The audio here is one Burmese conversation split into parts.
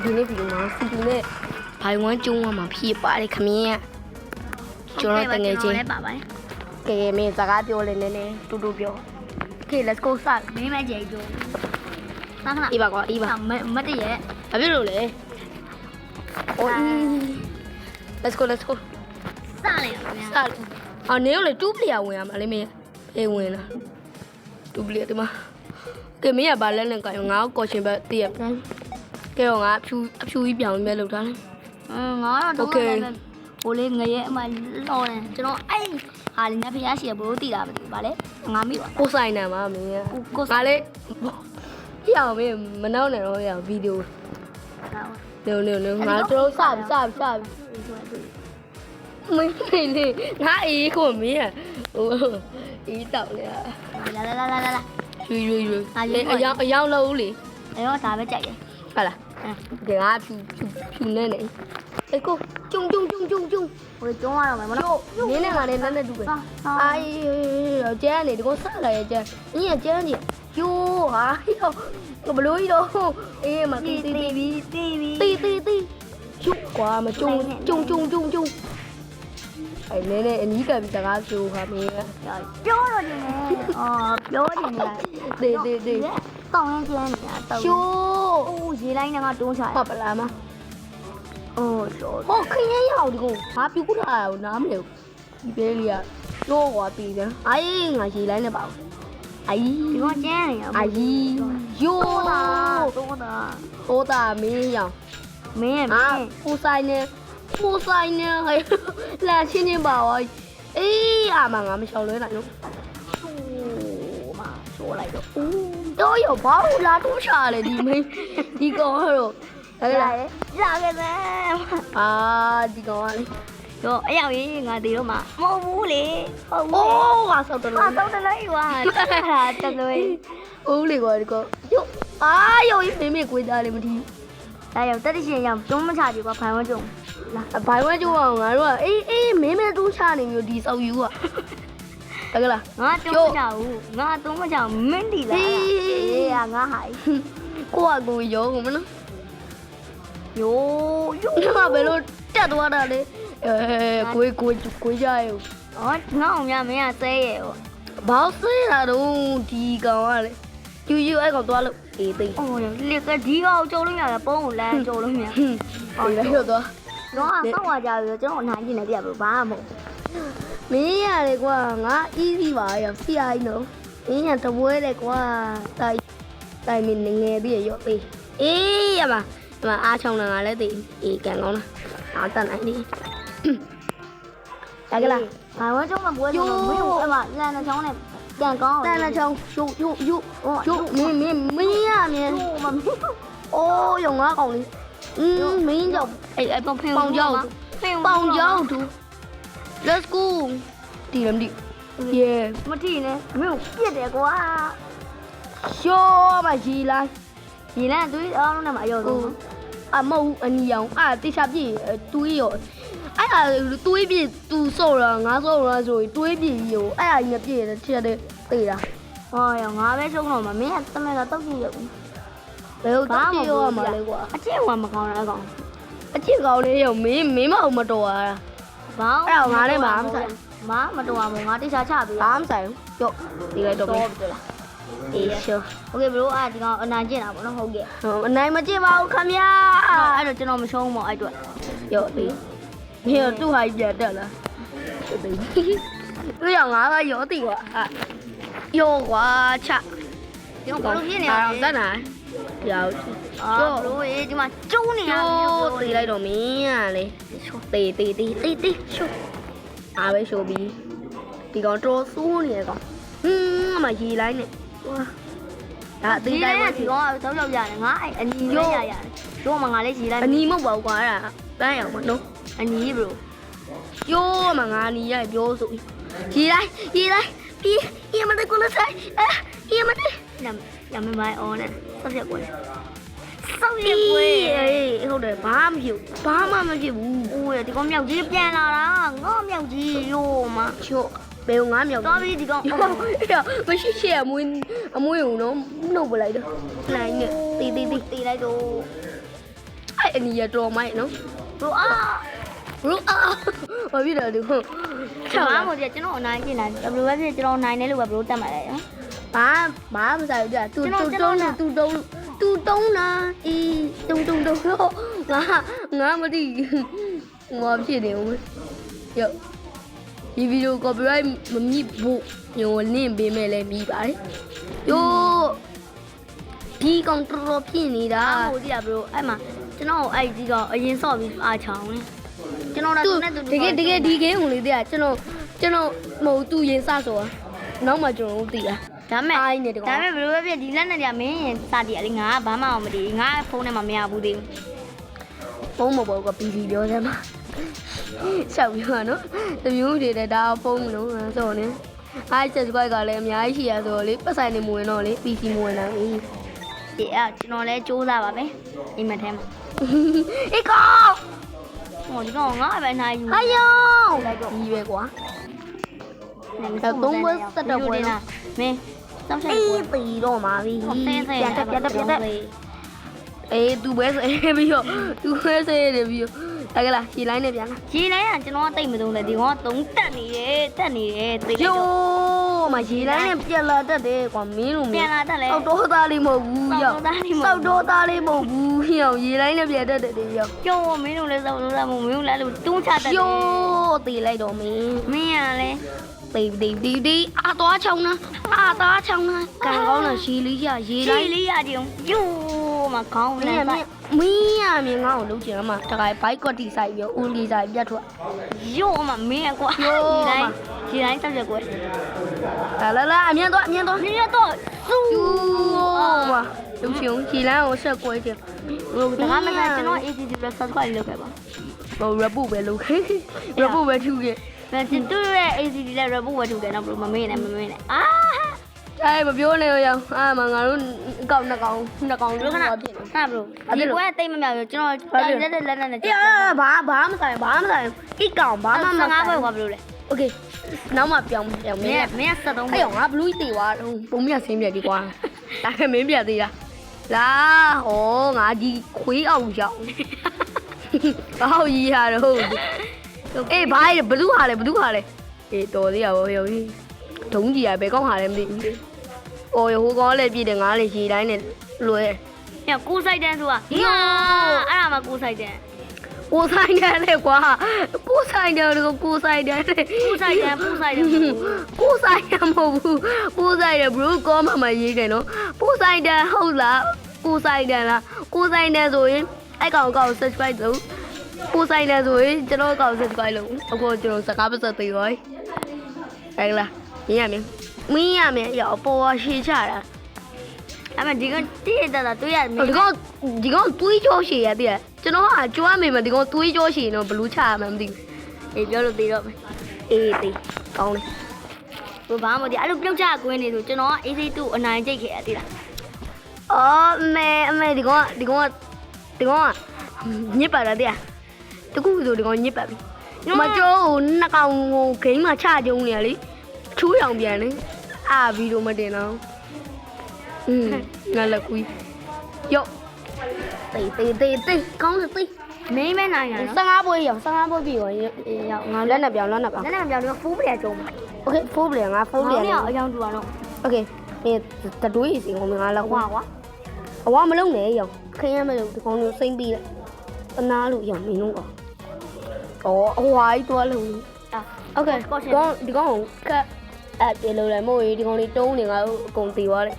ဒီနေ့ဗီဒီယိုမှာစီတူနဲ့ဘိုင်ဝမ်ကျုံးမှာဖြစ်ပါတယ်ခင်ဗျာကျွန်တော်တငယ်ချင်းလည်းပါပါတယ်ကဲမင်းစကားပြောလဲနည်းနည်းတူတူပြော Okay let's go စမင်းမကြိုက်ကြခဏခဏအေးပါကွာအေးပါမတည့်ရဲ့ဘာဖြစ်လို့လဲโอ้ย let's go စလိုက်အောင်စအော်နေလေ2 player ဝင်ရမှာလေမင်းအေးဝင်လား2 player ဒီမှာကဲမင်းကဘာလဲလဲကောငါ့ကိုကော်ရှင်ဘက်တည့်ရကဲတော့ငါအဖြူကြီးပြောင်းပြီးလောက်ထားတယ်ငါတော့ဟိုလေးငရဲအမလောတယ်ကျွန်တော်အဲ့ဟာလေးနဲ့ဖျားရှိရဘလို့တည်တာမသိဘူးဗာလေငါမိပါကိုဆိုင်နာမှာမင်းကငါလေပြအောင်မင်းမနှောင်းနဲ့တော့ရဗီဒီယိုနေငါတို့စမင်းလေးငါအေးကိုမင်းဟိုအေးတောက်လေလာရွေအယောင်လို့လေအယောဒါပဲကြိုက်တယ်ဟုတ်လားဒီငါဖြူနေနေအေးကိုကျုံဟိုကျုံရတော့မယ်မနော်နင်းနဲ့ငါနဲ့နဲ့တူပဲအာကျဲနေဒီကိုဆက်လာရဲ့ကျဲအင်းကျဲနေယိုးဟာယောဘလို့ရောအေးမတီကျုပ်ကွာမကျုံအဲ့နဲအနီးကပ်ပြီးစကားပြောခါမင်းပြောတော့နေပြောနေလားတေတောင်းရင်ကျန်းနေတာတောင်းရှိုးအိုးရေလိုက်နဲ့ကတွန်းချတယ်ဟုတ်ပလားမဟိုခင်းရရောက်ဒီကိုငါပြူတာနားမလဲဒီပေးလေးကရောကွာပြီးတယ်အေးငါရေလိုက်နေပါဘူးအေးဒီကကျန်းနေတာအေးယိုးတာမင်းရောင်မင်းပူဆိုင်နေဟဲ့လာချင်းနေပါဝအေးအာမငါမရှောင်လွဲနိုင်လို့ဆိုလိုက်တော့တော့ရဘာလို့လာတော့ချလဲဒီမင်းဒီကောင်ကတော့ရခဲ့တယ်အာဒီကောင်ကလေတော့အရောက်ရေးငါတီတော့မှမဟုတ်ဘူးလေဟုတ်ဘူးငါဆောက်တယ်လို့ဆောက်တယ်လို့ရွာတလွေဦးလေကွာဒီကောင်ရုပ်ရုပ်မင်းကိုသားလေးမထီးဒါရောက်တက်ရှင်ရောက်ကျုံးမချကြကွာဖိုင်ဝန်းကျုံဘိုင်ဝမ်ကျိုးအောင်ငါတို့ကအေးမင်းတူးချနေမျိုးဒီစောက်ယူอ่ะတကလားငါတုံးမချဘူးငါတုံးမချမင်းတီလားအေးငါဟာကိုရောကုန်မနော်ယိုငါဘယ်လိုတက်သွားတာလဲကိုကြရဲ့ငါအောင်မင်းကဆဲရဲ့ဘာဆဲတာတော့ဒီကောင်ကလေယူအဲ့ကောင်သွားလို့အေးသိလက်ကဒီကောင်ကြုံလို့ရတယ်ပုံကိုလမ်းကြုံလို့မရဟုတ်တယ်ဟုတ်တော့တော့ဆောက်ရကြပြီကျွန်တော်နိုင်ကျင်နေပြဘူးဘာမှမဟုတ်မင်းရတယ်ကွာငါ easy ပါရောဆရာကြီးနော်မင်းရတပွဲတယ်ကွာတိုင်မင်းငယ်ပြီးရောသေးအေးရပါဒီမှာအားချောင်းလာငါလည်းသိအေးကန်ကောင်းလားအားတန်နိုင်လေတကလားဘာဝကျုံးမပွဲတော့မင်းဟိုအဲ့မှာလန်နှချောင်းနဲ့ကန်ကောင်းတန်နှချောင်းယူမင်းရမြင်မမအိုးရုံငါကောင်လေးမင်းကြောင့်အဲ့ပေါင်ကြောက်သူ let's go တီရမ်ဒီ yeah မတီးနဲ့မင်းပြစ်တယ်ကွာရှိုးမရီလိုက်တွေးအောင်နဲ့မအယောဆုံးအမဟုတ်အနီအောင်တေချာပြည့်တွေးရောအဲ့ဒါတွေးပြည့်သူစော့တာငါစော့တာဆိုရင်တွေးပြည့်ရောအဲ့ဒါကြီးပြည့်တယ်ချက်တယ်တေးတာဟောရောငါပဲရှုံးတော့မှာမင်းကတမန်တော့တောက်ကြည့်ရုံဘယ်လိုတောက်ကြည့်ရမှာလဲကွာအချင်းကမကောင်းတဲ့အကောင်အချင်းကောင်းလေးရောမင်းမအောင်မတော်ရတာဘာအဲ့တော့ငါလည်းမဆိုင်မတော်ပါဘူးငါတေချာချပြီဘာမဆိုင်ရော့ဒီလိုက်တော့ပြီအေးရှောโอเคဘရိုဒီကောင်အနိုင်ကျင့်တာပေါ့နော်ဟုတ်ကဲ့အနိုင်မကျင့်ပါဘူးခမရအဲ့တော့ကျွန်တော်မရှုံးပါအဲ့အတွက်ရော့သေးမင်းတို့ဟာကြီးပြတ်လားသေးသူရောငါကရော့သေးကွာရော့ကွာချဒီကောင်ဘလို့ဖြစ်နေလဲတတ်နာရော့ဘရိုရေးဒီမှာကျုံးနေရတယ်သေးလိုက်တော့မင်းကလေသေးရှုအားပဲရှုပြီးဒီကောင်တော်ဆိုးနေရကောင်မရေလိုက်နဲ့ဒါအသေးတိုင်းဒီကောင်ကတောက်ရောက်ရတယ်ငါအဲ့အနီးလေးရတယ်တို့မှငါလေးရေလိုက်အနီးမဟုတ်ပါဘူးကွာအဲ့ဒါတန်းအောင်မနော်အနီးဘရိုပြောမှငါအနီးရပြောဆိုရေလိုက်ပြီးရမတဲ့ကိုလည်းဆိုင်ရမတဲ့ရမမိုင်းအော်နဲ့ဆက်ရက်ကွယ်ဆောက်ရပွဲဟုတ်တယ်ဘာမှမဖြစ်ဘူးအိုးဒီကောင်မြောက်ကြီးပြန်လာတာငေါမြောက်ကြီးရိုးမချို့ဘယ်ငါမြောက်တော်ပြီဒီကောင်မရှိအမွေးုံနော်နှုတ်ပလိုက်တော့နိုင်နဲ့တီလိုက်တော့ အဲ့အနီရတော်မိုက်နော် ဘရိုအာ ဘလို့အာဘာဖြစ်တယ်ဒီခု ကျွန်တော်မို့ကျွန်တော်အနိုင်ကျင်တာဘယ်လိုပဲဖြစ်ကျွန်တော်နိုင်တယ်လို့ပဲဘရိုတက်မှာလေနော် ဘာမစားဘူးကြာသူတုံးနာအေးတုံတော့ငါမသိငါဖြစ်နေဦးရောဒီဗီဒီယို copyright မမြစ်ဘူးညိုလင့်ပေးမယ်လဲမြည်ပါတယ်ယောဒီကောင်တော်ဖြစ်နေတာ ဟိုဒီကဘရိုအဲ့မှာကျွန်တော်အဲ့ဒီကအရင်ဆော့ပြီးအားချောင်းလေကျွန်တော်တော့နဲ့သူ တကယ်ဒီ game ကိုလေတဲ့ကျွန်တော်မဟုတ်သူရင်စဆိုတာနောက်မှကျွန်တော်တို့သိတာ ဒါမဲ့ အားနေတကော ဒါမဲ့ဘယ်လိုပဲဖြစ်ဒီလက်နဲ့ကမင်းရင်စတည်ရလေငါကဘာမှမတည်ငါဖုန်းထဲမှာမရဘူးသေး ဖုန်းမပေါ်က PC ပြောစမ်းပါရှောက်ပြောနော်တမျိုးတွေတဲ့ဒါဖုန်းမလို့ဆိုနေအား subscribe ကလည်းအများကြီးရှိရဆိုတော့လေပတ်ဆိုင်နေမဝင်တော့လေ PC မဝင်နိုင်ဘူး ဒီအဲ့ကျွန်တော်လည်းစူးစမ်းပါမယ်အိမ်မထဲမှာ အေးကော ဟိုဒီကောင်ငါပဲနိုင်ယူ ဟာယောဒီပဲကွာ မင်းစောင့်ဆိုင် အေးပီတော့မှာပြီပြန်တက်အေးသူပဲဆဲပြီးတော့သူပဲဆဲတယ်ပြီးတော့တကယ်လားခြေလိုင်းနဲ့ပြန်လာ ရေလိုင်းကကျွန်တော်တိတ်မသုံးလေဒီကောင်ကသုံးတက်နေတယ်သိ ယိုးမခြေလိုင်းနဲ့ပြန်လာတတ်တယ်ကွာမင်းတို့ ပြန်လာတက်လေ စောက်တော့သားလေးမဟုတ်ဘူးရောက်စောက်တော့သားလေးမဟုတ်ဘူးရောက်ရေလိုင်းနဲ့ပြန်တတ်တယ်ရောက် ကျိုးမင်းတို့လည်းစောက်လို့မင်းတို့လည်းလို့တွန်းချတက်တယ် ယိုးတေးလိုက်တော့မင်း မင်းရလဲ တေးအာသွားချောင်းနာကန်ကောင်းလားရှီလေးရရေ ရေ လိုင်း လေးရကြုံယိုးမကောင်း မ လဲ င်းရမြင်ငါ့ကိုလုံးချင်မှာတခါဘိုက်ကော့တီဆိုင်ပြီးဦးလီဆိုင်ပြတ်ထွက် ယိုးမမင်းကွာရေလိုင်းတောက်ရက်ကွယ် လာအမြင်တော့ မင်းတော့စူး ယူမလုံးချင်ခြေလမ်းကိုဆက်ကွဲချင် ဒါကမှကျွန်တော် ACD plus subscribe လုပ်ခဲ့ပါ ဟိုရပုပဲလုံးရပုပဲထူခဲ့ ဒါတူရဲ့ ACD လည်း report ဝတ်ထုတ်တယ်နော်ဘလို့မမေ့နဲ့အာ အဲ့မပြောနဲ့ရောအာမငါတို့အကောက်နှစ်ကောင် ဘလို့ခဏဟာဘလို့ဒီကွဲတိတ်မမြောက်ရကျွန်တော်တက်တဲ့လက်နဲ့ အေးဘာမဆိုင်အိကောင်ဘာမှမ 15ဘွဲ့ကွာဘလို့လဲ โอเคနောက်မှပြောင်းမင်း မင်းက73ဘွဲ့ အဲ့ငါဘလူးတေသွားပုံမြတ်ဆင်းပြဒီကွာဒါကမင်းပြသေးလားလာဟောငါဒီခွေးအောင်ရောက်ဘာဟုတ်ကြီးရတော့အေးဘာလဲဘလူးဟာလဲအေးတော်သေးရပါဘောရောဒုံးကြီးရဘယ်ကောင်းဟာလဲမသိဘူးအော်ဟိုကောင်လည်းပြည့်တယ်ငါလည်းရေတိုင်းနဲ့လွယ် ညကူးဆိုင်တန်းဆိုတာအဲ့ဒါမှကူးဆိုင်တန်း ကိုဆိုင်တယ်လေကွာကိုဆိုင်တယ်လေကိုဆိုင်တယ်လေ ကူးဆိုင်တန်း ကိုဆိုင်ရမဟုတ်ဘူးကိုဆိုင်ရ bro ကောမမရေးတယ်နော်ကိုဆိုင်တယ်ဟုတ်လားကိုဆိုင်တယ်လားကိုဆိုင်တယ်ဆိုရင်အဲ့ကောင် subscribe လုပ်ကိုဆိုင်တယ်ဆိုရင်ကျွန်တော်ကောင် subscribe လုပ်အခုကျွန်တော်စကားပတ်သက်သေးရောအဲ့လားမင်းရမယ်ရောပေါ်ရှိချတာ အဲ့မဒီကတိရတာတွေ့ရမင်း ဒီကောင်တွေးကြောရှိရတဲ့ကျွန်တော်ကကြွားမိမယ်ဒီကောင်တွေးကြောရှိရင်တော့ဘလူးချရမှမသိဘူး အေးပြောလို့သေးတော့မယ် အေးသေးကောင်းတယ် ဘဘာမဒီအဲ့လိုပြုတ်ချကွင်းနေဆိုကျွန်တော်က AC2 အနိုင်ကျိတ်ခဲ့ရသေးလား အော်မဲဒီကောင်ညစ်ပါလားတဲ့တကူဆိုဒီကောင်ညစ်ပါပြီမကျော်နှစ်ကောင်ကိုဂိမ်းမှာချကြုံနေရလေချူးရောင်ပြန်လေအာဗီဒီယိုမတင်တော့ငါလက်ကွီးယောတေးကောင်းတယ်တေး မင်းမဲနိုင်ရနော် 15ပွဲရော15ပွဲပြီရောရောက်ငါလက်နဲ့ပြောင်းလက်နဲ့ပြောင်းတော့ဖိုးပြကြုံမှာ โอเค4 player ငါ4 player အကြောင်းတူပါတော့ โอเคဒီတတွေးစီကောင်ငါလောက် ကွာကွာ အဝမလုံးနဲ့ရောခင်းရမလို့ဒီကောင်မျိုးစိမ့်ပြီးလိုက်အနာလို့ရောမင်းတို့ကောအဝိုင်းသွားလို့โอเคဒီကောင်ကတ်အဲ့ပြေလို့လည်းမဟုတ်ဒီကောင်လေးတုံးနေငါတို့အကုန်တီသွားတယ်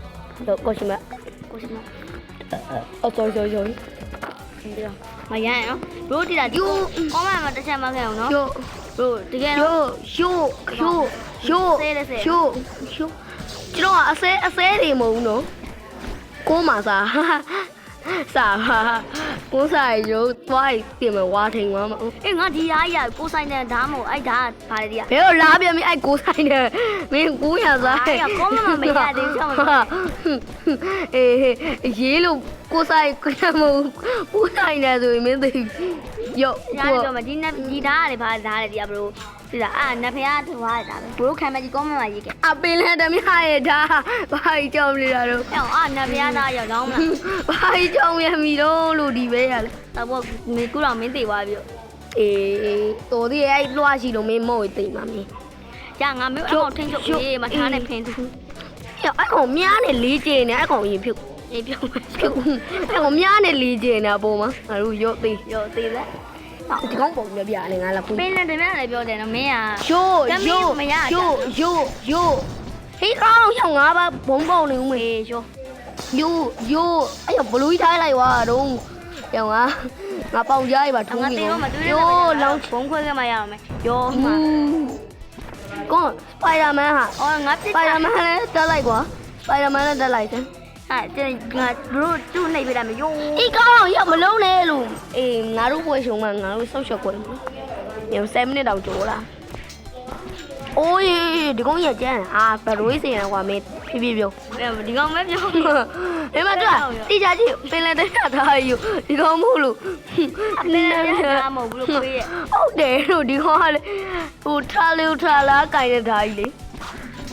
ကောရှိမ sorry ဒီတော့မရရနော်ဘရိုတီတာဒီကောမမှာတစ်ချက်မှခဲ့အောင်နော် yo ဘရိုတကယ်တော့ yo ကျွန်တော်အစဲတွေမဟုတ်ဘူးနော်ကိုမစားကိုစားရုပ်သွားပြင်မဝါထိန်သွားမှာ အေးငါဒီအားကြီးကိုဆိုင်တဲ့ဓာတ်မို့အဲ့ဓာတ်ဗါလေဒီက ဘယ်လိုလာပြန်ပြီအဲ့ကိုဆိုင်တယ်မင်း900စား အဲ့ကောမမမရသေးဘူးချောင်း အေးရေးလို့ ကိုဆိုင်ကိုမကိုဆိုင်တယ်ဆိုရင်မင်းသိရော့ ညားပြောမှာဒီဓာတ်ကလေဘာဓာတ်လဲဒီကဘလို့ဒီလားအာနဖေကထွားတာပဲဘလို့ခံမဲ့ဒီကောမန့်မှာရေးခဲ့ အပင်လန်တမရဲ့ဒါဘာကြီးကြောင်နေတာတော့ အဲ့အာနဖေကသားရောက်လောင်းမလား ဘာကြီးကြောင်ရမီတော့လို့ဒီပဲရလေ တော့ဘောမေကူတော်မင်းသိသွားပြီ အေးတော်သေးရဲ့အဲ့လွှားရှိလို့မင်းမော့သိမှာမင်း ရငါမျိုးအဲ့ကောင်ထိန်းချုပ်ရေးမထားနဲ့ဖင်သူ အဲ့ကောင်များနဲ့လေးကျင်နေအဲ့ကောင်ရင်ဖြုတ် အေးပြုတ် ဖြုတ်အဲ့ကောင်များနဲ့လေးကျင်နေတာပုံမှာငါတို့ရော့သေး ရောသေးလဲ ဒီကောင်ပုံပြပြနေငါလာပူ ပင်းလည်းတမန်လည်းပြောတယ်နော်မင်းက ရို့ဟေးကောင်ရောက်ငါပါဘုံပေါက်နေဦးမေ အေးရော ရို့အဲ့ဘလူးထားလိုက်ွာတော့ရောငါပေါင်ကြားရပါထူး ငါ နေ တေတော့မတွေ့ရ ရို့လောင်း ဘုံခွဲခဲ့မှရအောင်မယ်ရောမှာ ကောစပိုင်ဒါမန်ဟာ အော်ငါပြ စပိုင်ဒါမန်လည်းတက်လိုက်ကွာစပိုင်ဒါမန်လည်းတက်လိုက်စမ်း ဟာတဲ့ငါတို့သူ့နှိပ်ပြတာမယုံ အေးကောင်ရောက်မလုံးနဲ့လို့အေးငါတို့ပွဲရှုံမှာငါတို့ဆောက်ရှော့ကွယ်ရော7မိနစ်တောင်ကျော်လာအိုးဒီကောင်ရကြမ်းအာဘရိုးစင်ရကွာမင်းဖြည်းဖြည်းပြော ဒီကောင်ပဲပြော ဒီမှာတော့တိကျကြည့်ပင်လယ်တက်ထားယူဒီကောင်မို့လို့ အပင်းလည်းမဟုတ်ဘူးလို့ခွေးရဲ့ ဟုတ်တယ်လို့ဒီကောင်ကလေဟိုထားလေထားလားကင်တဲ့ဓာကြီးလေ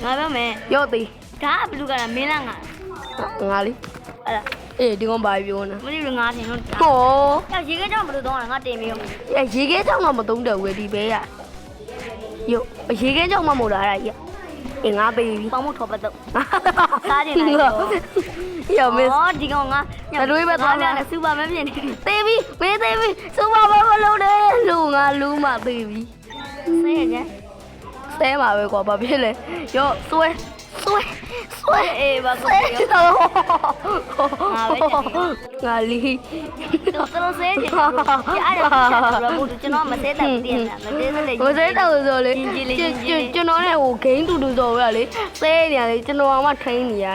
ငါပြောမယ် ရော့သေး ဒါကဘလူကလားမင်းလားငါ ငါလေ အဲ့ဒါ အေးဒီကောင်ဘာပြောနေ မသိဘူးငါထင်လို့ ဟော ကြောက်ရေခဲကြောင့်ဘလူတော့ငါတင်ပြီးရော ရေခဲကြောင်မှမသုံးတယ်ဝယ်ဒီပဲရယိုရေခဲကြောင်မှမဟုတ်တာအဲ့ဒါကြီးအေးငါပေးပြီ ပေါင်းမှုထော်ပတ်တော့စားတင်လိုက်ရော ရောမင်း အော်ဒီကောင်ငါနဲ့စူပါမဖြစ်နေ သေးပြီမင်းသေးပြီစူပါမမလုံးနဲ့လူငါလူမှသေးပြီ ဆေးရ ဆဲမှာပဲကွာဘာဖြစ်လဲရော့ဆွဲ အေးပါ ဆွဲ ကော တော့ ငါပဲ ငါလီ တော်ဆဲချင်တယ်အဲ့ဒါကျွန်တော်မဆဲတတ်ဘူးတည်းလားမဆဲတတ်လေ ဟိုစဲတော့ဆိုလေကျွန်တော်နဲ့ဟိုဂိမ်းတူတူဆိုရလေဆဲနေရလေကျွန်တော်မှထိန်းနေရ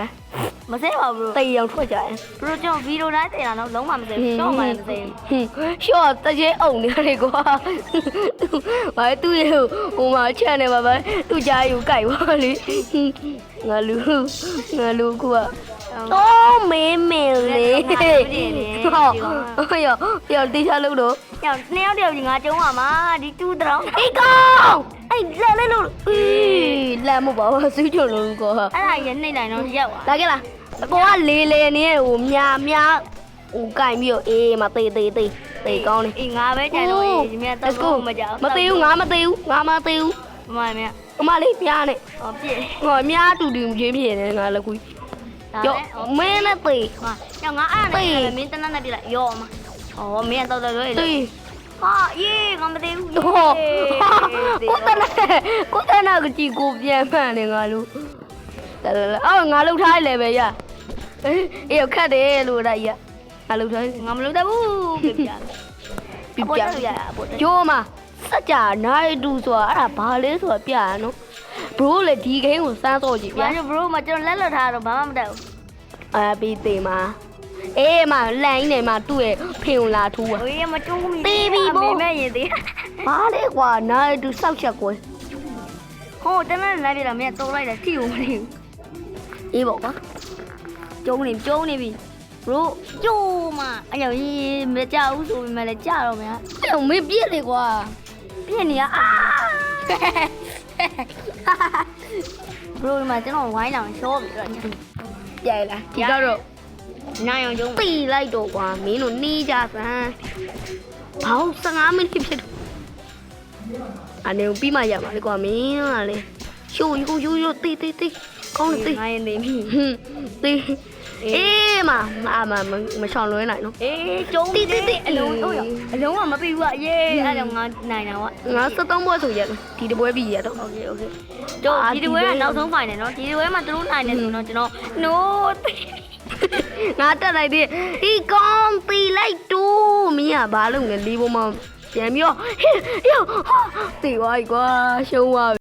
မဆဲပါဘူး တိတ်ရောက်ထွက်ကြတယ် ဘလို့ကျွန်တော်ဗီဒီယိုတိုင်းတင်တာတော့လုံးဝမဆဲဘူးရှော့မှလည်းမဆဲဘူး ရှော့တကယ်အုံနေတယ်ကွာဘာသူ့ရဲ့ဟိုမှာချက်နေပါပဲသူ့ကြားယူကြိုက်ပါလေငါလူကူကတော့မင်းမင်းလေးဟောရောတေချာလို့တော့ ယောက်နှစ်ယောက်တယောက်ကြီးငါကျုံးပါမှာဒီတူးတောင် အေးကောင်အဲ့လက်လေးလို့အေးလက်မပါဘူးစူးချုံလို့ကော အဲ့ဒါရနှိမ့်တိုင်းတော့ရောက်သွား လာခဲ့လားအပေါ်ကလေလေနေဟိုမြာဟိုကြိုင်ပြီးတော့အေးမသေးကောင်းနေ အေးငါပဲကြိုင်တော့အေးမြတ်တော့မကြောက် မသေးဘူးငါမသေးဘူး မမမြတ် အမလေးပြားနေ ဟောပြည့် ဟောမြားတူတူချင်းဖြစ်နေငါလည်းကူရောမင်းနဲ့သေး ဟာယောက်ငါအဲ့ဒါနဲ့မင်းတနက်နဲ့ပြလိုက်ရောမဟောမင်းတော့တော့လေ သေး ဟာအေးငါမသေးဘူး ဟောကိုတနာကကြည့်ကိုပြန်မှန်နေငါလို့လာအော်ငါလှုပ်ထားလေပဲရအေးခတ်တယ်လို့ဒါကြီးငါလှုပ်ထား ငါမလုပ်တတ်ဘူးပြပြ ပြပြကျိုးမစကြနိုင်တူဆိုတာအဲ့ဒါဘာလဲဆိုတာပြရနော်ဘရိုးလေဒီဂိမ်းကိုစမ်းတော့ကြည့်ဗျာ ဘာလို့ဘရိုမကျွန်တော်လက်လွတ်ထားတော့ဘာမှမတတ်ဘူး ပြီးသေးမှာအေးမလန်နေမှာသူ့ရဲ့ဖေုံလာထူးอ่ะ ဟိုမကျုံးမိမဲ့ရင်သေး ဘာလဲကွာနိုင်တူစောက်ချက်ကွယ် ဟိုတနက်လိုက်ပြတာမင်းတော့လိုက်တာထိကိုမနေဘူး အေးပေါ့ကွာ ကျုံးနေပြီဘရိုကျိုးမအဲ့ရောက်ရေးမကြဘူးဆိုပေမဲ့လည်းကြတော့မလား အဲ့မင်းပြည့်လေကွာ ပြည့်နေရအာဘရိုမှာကျွန်တော်ဝိုင်းအောင်ရှော့ပြီးတော့ ပြိုင်လားဒီကတော့ နိုင်အောင်ကျုံး တီးလိုက်တော့ကွာမင်းတို့နေကြစမ်းဘောင်း15မိနစ်ဖြစ်တော့အနေပြီးမှရပါလေကွာမင်းကလေရှိုးတီးကောင်းတယ်တီး နိုင်နေပြီ တီးအေးမရှောင်လွဲနိုင်နော် အေးကျုံးအလုံးတော့ရအလုံးကမပြီးဘူးအေးအဲ့တော့ငါနိုင်တာကွာ ငါ73ပွဲဆိုရဒီတပွဲပြီးရတော့ โอเคတို့ဒီတပွဲကနောက်ဆုံးဖိုင်တယ်နော်ဒီတပွဲမှာသူတို့နိုင်တယ်ဆိုတော့ကျွန်တော် no ငါတက်လိုက်သေးဒီကောင်တီလိုက်တူမင်းကဘာလုပ်လဲလေးပေါ်မှာပြန်ပြီးတော့ဟေးတီသွားပြီကွာရှုံးသွား